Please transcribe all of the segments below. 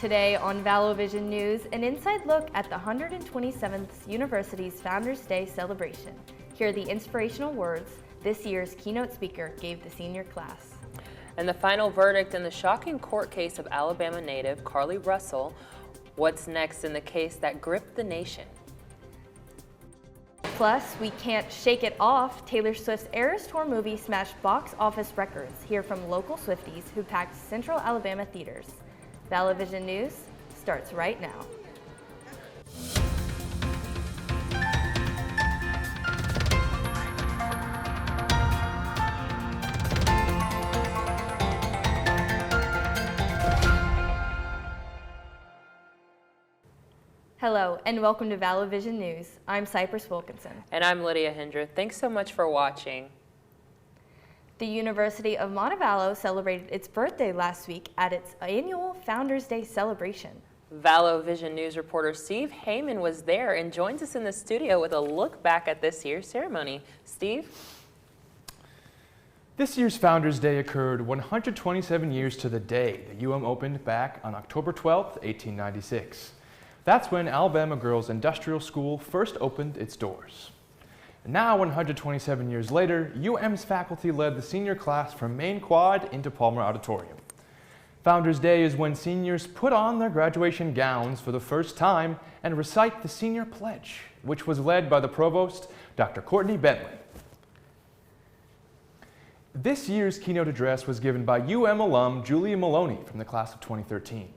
Today on Vallo Vision News, an inside look at the 127th University's Founders Day celebration. Hear the inspirational words this year's keynote speaker gave the senior class. And the final verdict in the shocking court case of Alabama native Carly Russell. What's next in the case that gripped the nation? Plus, we can't shake it off. Taylor Swift's Eras Tour movie smashed box office records. Hear from local Swifties who packed Central Alabama theaters. Vallo Vision News starts right now. Hello and welcome to Vallo Vision News. I'm Cypris Wilkinson. And I'm Lydia Hendra. Thanks so much for watching. The University of Montevallo celebrated its birthday last week at its annual Founders Day celebration. Vallo Vision News reporter Steve Heyman was there and joins us in the studio with a look back at this year's ceremony. Steve? This year's Founders Day occurred 127 years to the day the UM opened back on October 12, 1896. That's when Alabama Girls Industrial School first opened its doors. Now, 127 years later, UM's faculty led the senior class from Main Quad into Palmer Auditorium. Founders Day is when seniors put on their graduation gowns for the first time and recite the Senior Pledge, which was led by the provost, Dr. Courtney Bentley. This year's keynote address was given by UM alum Julia Maloney from the class of 2013.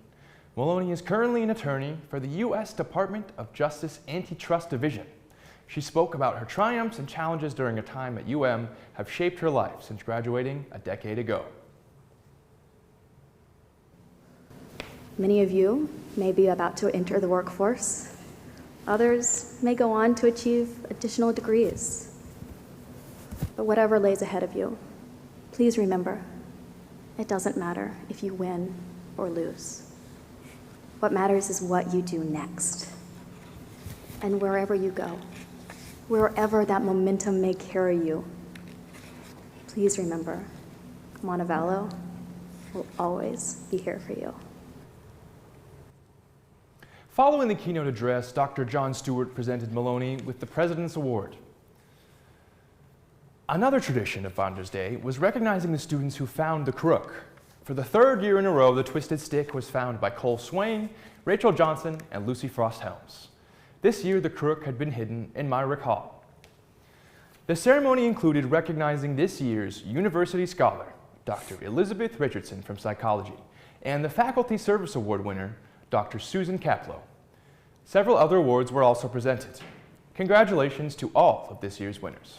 Maloney is currently an attorney for the U.S. Department of Justice Antitrust Division. She spoke about her triumphs and challenges during a time at UM have shaped her life since graduating a decade ago. Many of you may be about to enter the workforce. Others may go on to achieve additional degrees. But whatever lays ahead of you, please remember, it doesn't matter if you win or lose. What matters is what you do next. And wherever you go, wherever that momentum may carry you, please remember, Montevallo will always be here for you. Following the keynote address, Dr. John Stewart presented Maloney with the President's Award. Another tradition of Founders Day was recognizing the students who found the crook. For the third year in a row, the Twisted Stick was found by Cole Swain, Rachel Johnson, and Lucy Frost Helms. This year, the crook had been hidden in Myrick Hall. The ceremony included recognizing this year's University Scholar, Dr. Elizabeth Richardson from Psychology, and the Faculty Service Award winner, Dr. Susan Kaplow. Several other awards were also presented. Congratulations to all of this year's winners.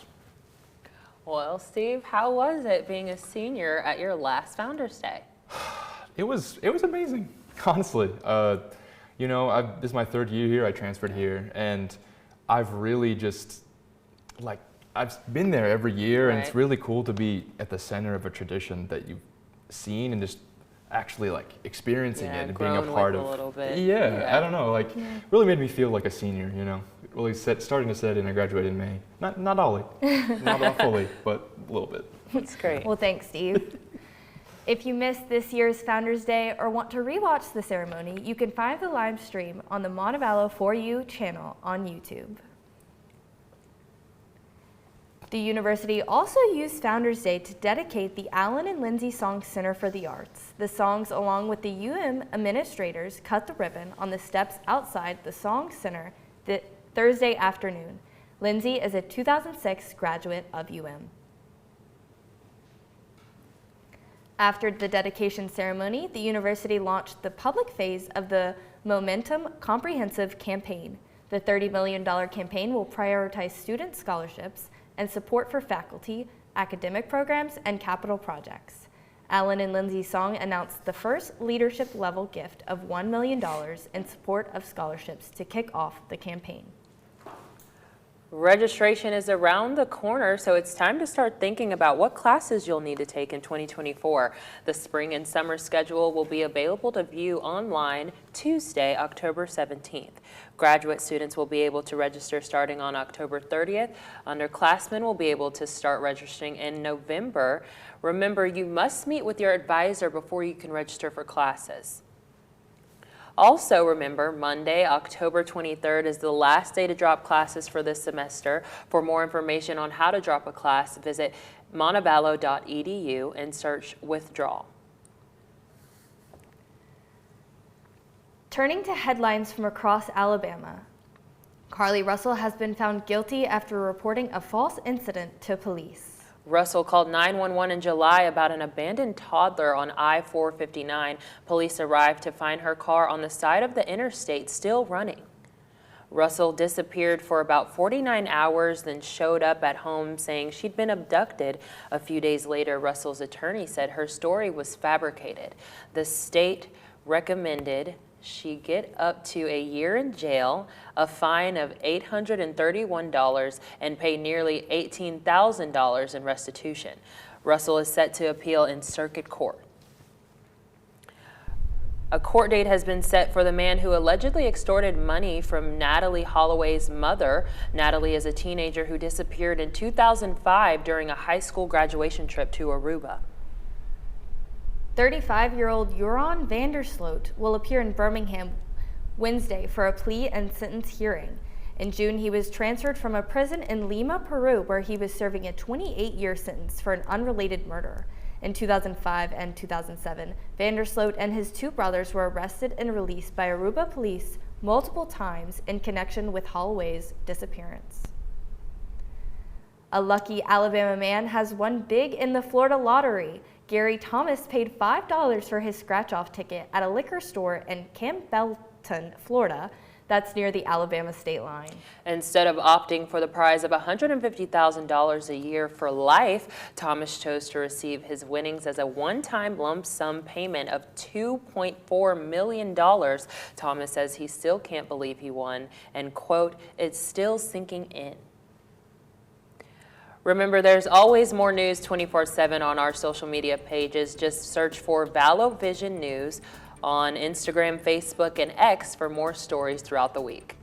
Well, Steve, how was it being a senior at your last Founders Day? It was amazing, honestly. You know, this is my third year here. I transferred here, and I've really just, I've been there every year, and it's really cool to be at the center of a tradition that you've seen and just actually experiencing it and being a part of. A little bit. Yeah, I don't know, really made me feel like a senior, you know. Really starting to set in. I graduated in May. Not all fully, but a little bit. That's great. Well, thanks, Steve. If you missed this year's Founders Day or want to rewatch the ceremony, you can find the live stream on the Montevallo For You channel on YouTube. The university also used Founders Day to dedicate the Allen and Lindsay Song Center for the Arts. The songs, along with the UM administrators, cut the ribbon on the steps outside the Song Center Thursday afternoon. Lindsay is a 2006 graduate of UM. After the dedication ceremony, the university launched the public phase of the Momentum Comprehensive Campaign. The $30 million campaign will prioritize student scholarships and support for faculty, academic programs, and capital projects. Allen and Lindsay Song announced the first leadership level gift of $1 million in support of scholarships to kick off the campaign. Registration is around the corner, so it's time to start thinking about what classes you'll need to take in 2024. The spring and summer schedule will be available to view online Tuesday, October 17th. Graduate students will be able to register starting on October 30th. Underclassmen will be able to start registering in November. Remember, you must meet with your advisor before you can register for classes. Also remember, Monday, October 23rd is the last day to drop classes for this semester. For more information on how to drop a class, visit montevallo.edu and search withdrawal. Turning to headlines from across Alabama, Carly Russell has been found guilty after reporting a false incident to police. Russell called 911 in July about an abandoned toddler on I-459. Police arrived to find her car on the side of the interstate still running. Russell disappeared for about 49 hours, then showed up at home saying she'd been abducted. A few days later, Russell's attorney said her story was fabricated. The state recommended she get up to a year in jail, a fine of $831, and pay nearly $18,000 in restitution. Russell is set to appeal in circuit court. A court date has been set for the man who allegedly extorted money from Natalie Holloway's mother. Natalie is a teenager who disappeared in 2005 during a high school graduation trip to Aruba. 35-year-old Joran Vandersloot will appear in Birmingham Wednesday for a plea and sentence hearing. In June, he was transferred from a prison in Lima, Peru, where he was serving a 28-year sentence for an unrelated murder. In 2005 and 2007, Vandersloot and his two brothers were arrested and released by Aruba police multiple times in connection with Holloway's disappearance. A lucky Alabama man has won big in the Florida lottery. Gary Thomas paid $5 for his scratch-off ticket at a liquor store in Campbellton, Florida. That's near the Alabama state line. Instead of opting for the prize of $150,000 a year for life, Thomas chose to receive his winnings as a one-time lump sum payment of $2.4 million. Thomas says he still can't believe he won, and quote, "It's still sinking in." Remember, there's always more news 24/7 on our social media pages. Just search for Vallo Vision News on Instagram, Facebook, and X for more stories throughout the week.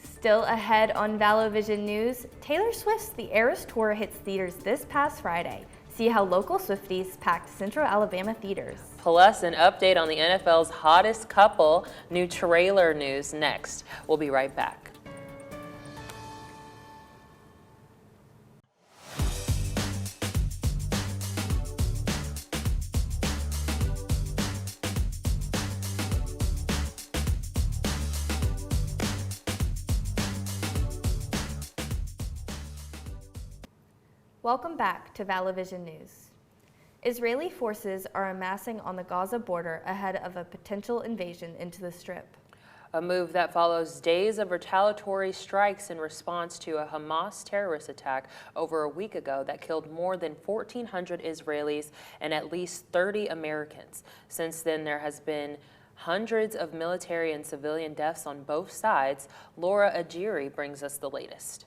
Still ahead on Vallo Vision News, Taylor Swift's The Eras Tour hits theaters this past Friday. See how local Swifties packed Central Alabama theaters. Plus, an update on the NFL's hottest couple, new trailer news next. We'll be right back. Welcome back to Vallo Vision News. Israeli forces are amassing on the Gaza border ahead of a potential invasion into the Strip. A move that follows days of retaliatory strikes in response to a Hamas terrorist attack over a week ago that killed more than 1,400 Israelis and at least 30 Americans. Since then, there has been hundreds of military and civilian deaths on both sides. Laura Ajiri brings us the latest.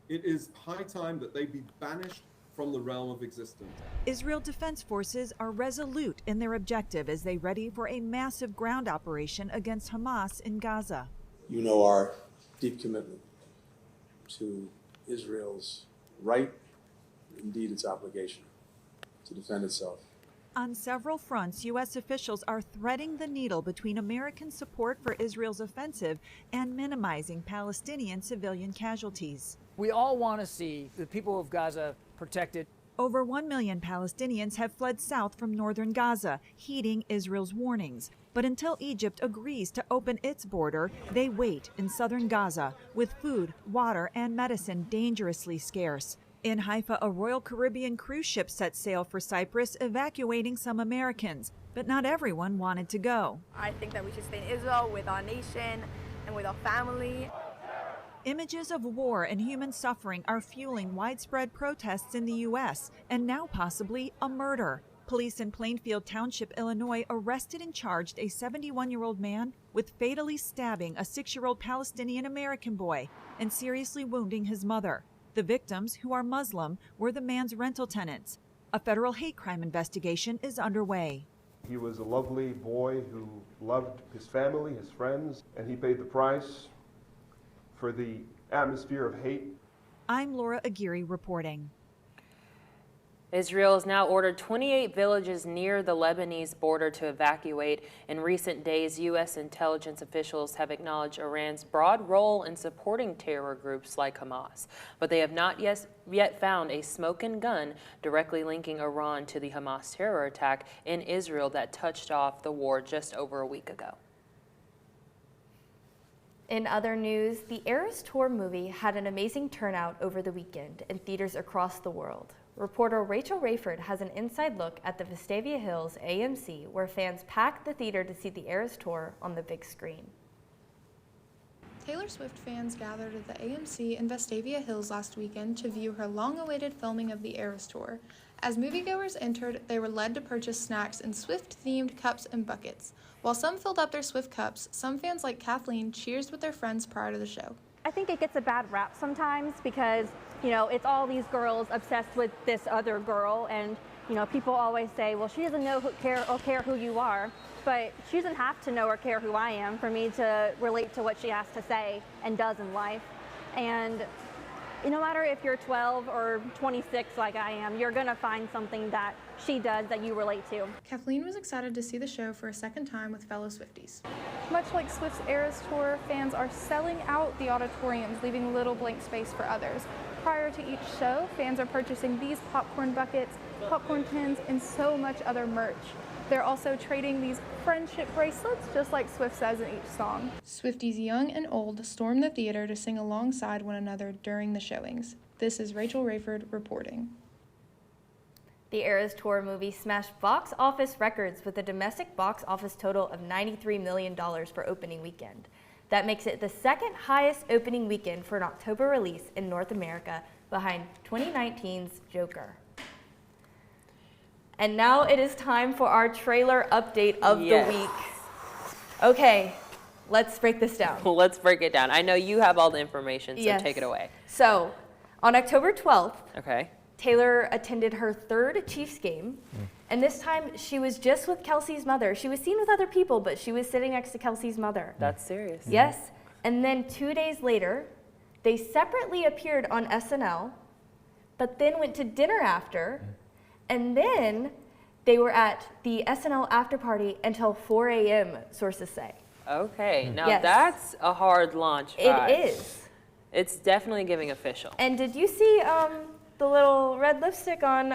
It is high time that they be banished from the realm of existence. Israel Defense Forces are resolute in their objective as they ready for a massive ground operation against Hamas in Gaza. You know our deep commitment to Israel's right, indeed its obligation, to defend itself. On several fronts, U.S. officials are threading the needle between American support for Israel's offensive and minimizing Palestinian civilian casualties. We all want to see the people of Gaza protected. Over 1 million Palestinians have fled south from northern Gaza, heeding Israel's warnings. But until Egypt agrees to open its border, they wait in southern Gaza, with food, water, and medicine dangerously scarce. In Haifa, a Royal Caribbean cruise ship set sail for Cyprus, evacuating some Americans. But not everyone wanted to go. I think that we should stay in Israel with our nation and with our family. Images of war and human suffering are fueling widespread protests in the U.S. and now possibly a murder. Police in Plainfield Township, Illinois, arrested and charged a 71-year-old man with fatally stabbing a 6-year-old Palestinian American boy and seriously wounding his mother. The victims, who are Muslim, were the man's rental tenants. A federal hate crime investigation is underway. He was a lovely boy who loved his family, his friends, and he paid the price for the atmosphere of hate. I'm Laura Aguirre reporting. Israel has now ordered 28 villages near the Lebanese border to evacuate. In recent days, U.S. intelligence officials have acknowledged Iran's broad role in supporting terror groups like Hamas, but they have not yet found a smoke and gun directly linking Iran to the Hamas terror attack in Israel that touched off the war just over a week ago. In other news, the Eras Tour movie had an amazing turnout over the weekend in theaters across the world. Reporter Rachel Rayford has an inside look at the Vestavia Hills AMC, where fans packed the theater to see the Eras Tour on the big screen. Taylor Swift fans gathered at the AMC in Vestavia Hills last weekend to view her long-awaited filming of the Eras Tour. As moviegoers entered, they were led to purchase snacks in Swift-themed cups and buckets. While some filled up their Swift cups, some fans like Kathleen cheersed with their friends prior to the show. I think it gets a bad rap sometimes because, it's all these girls obsessed with this other girl, and, people always say, well, she doesn't know care who you are, but she doesn't have to know or care who I am for me to relate to what she has to say and does in life. And no matter if you're 12 or 26 like I am, you're going to find something that she does that you relate to. Kathleen was excited to see the show for a second time with fellow Swifties. Much like Swift's Eras Tour, fans are selling out the auditoriums, leaving little blank space for others. Prior to each show, fans are purchasing these popcorn buckets, popcorn tins, and so much other merch. They're also trading these friendship bracelets, just like Swift says in each song. Swifties young and old stormed the theater to sing alongside one another during the showings. This is Rachel Rayford reporting. The Eras Tour movie smashed box office records with a domestic box office total of $93 million for opening weekend. That makes it the second highest opening weekend for an October release in North America, behind 2019's Joker. And now it is time for our trailer update of the week. Okay, let's break this down. Let's break it down. I know you have all the information, so Yes. take it away. So, on October 12th, Okay. Taylor attended her third Chiefs game, and this time she was just with Kelsey's mother. She was seen with other people, but she was sitting next to Kelsey's mother. That's serious. Yes, and then 2 days later, they separately appeared on SNL, but then went to dinner after, and then they were at the SNL after party until 4 a.m., sources say. Okay, now Yes. that's a hard launch. It is. It's definitely giving official. And did you see the little red lipstick on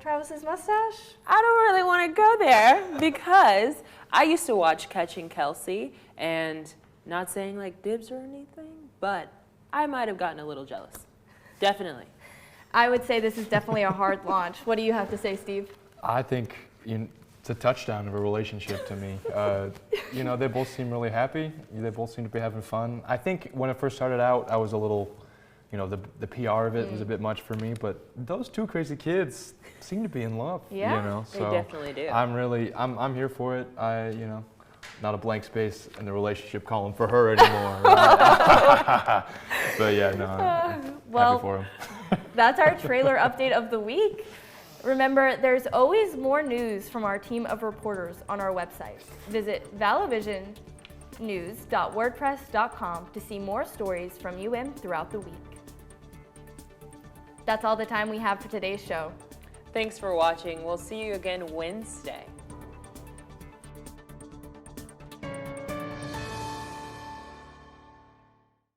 Travis's mustache? I don't really want to go there because I used to watch Catching Kelsey, and not saying like dibs or anything, but I might have gotten a little jealous. Definitely. I would say this is definitely a hard launch. What do you have to say, Steve? I think it's a touchdown of a relationship to me. They both seem really happy. They both seem to be having fun. I think when it first started out, I was a little, the PR of it was a bit much for me. But those two crazy kids seem to be in love. Yeah, so they definitely do. I'm here for it. Not a blank space in the relationship column for her anymore. Right? But yeah, no, I'm happy for him. That's our trailer update of the week. Remember, there's always more news from our team of reporters on our website. Visit vallovisionnews.wordpress.com to see more stories from UM throughout the week. That's all the time we have for today's show. Thanks for watching. We'll see you again Wednesday.